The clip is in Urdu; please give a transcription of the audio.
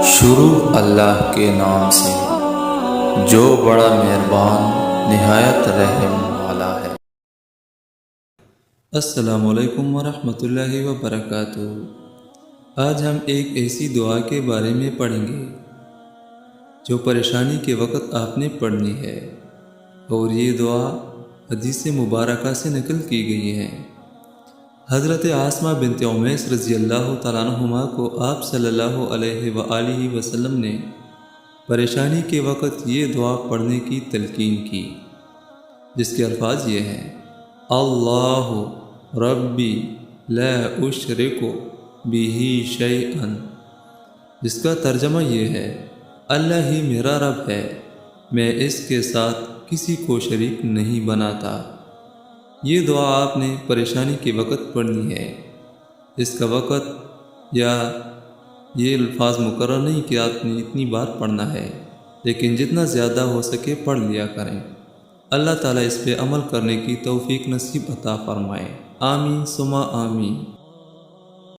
شروع اللہ کے نام سے جو بڑا مہربان نہایت رحم والا ہے۔ السلام علیکم ورحمۃ اللہ وبرکاتہ۔ آج ہم ایک ایسی دعا کے بارے میں پڑھیں گے جو پریشانی کے وقت آپ نے پڑھنی ہے، اور یہ دعا حدیث مبارکہ سے نقل کی گئی ہے۔ حضرت عاصمہ بنت عمیس رضی اللہ تعالیٰ عنہما کو آپ صلی اللہ علیہ وآلہ وسلم نے پریشانی کے وقت یہ دعا پڑھنے کی تلقین کی، جس کے الفاظ یہ ہیں: اللہ ربی لا اشرک بہ شیئا، جس کا ترجمہ یہ ہے: اللہ ہی میرا رب ہے، میں اس کے ساتھ کسی کو شریک نہیں بناتا۔ یہ دعا آپ نے پریشانی کے وقت پڑھنی ہے۔ اس کا وقت یا یہ الفاظ مقرر نہیں کہ آپ نے اتنی بار پڑھنا ہے، لیکن جتنا زیادہ ہو سکے پڑھ لیا کریں۔ اللہ تعالیٰ اس پہ عمل کرنے کی توفیق نصیب عطا فرمائے۔ آمین ثم آمین۔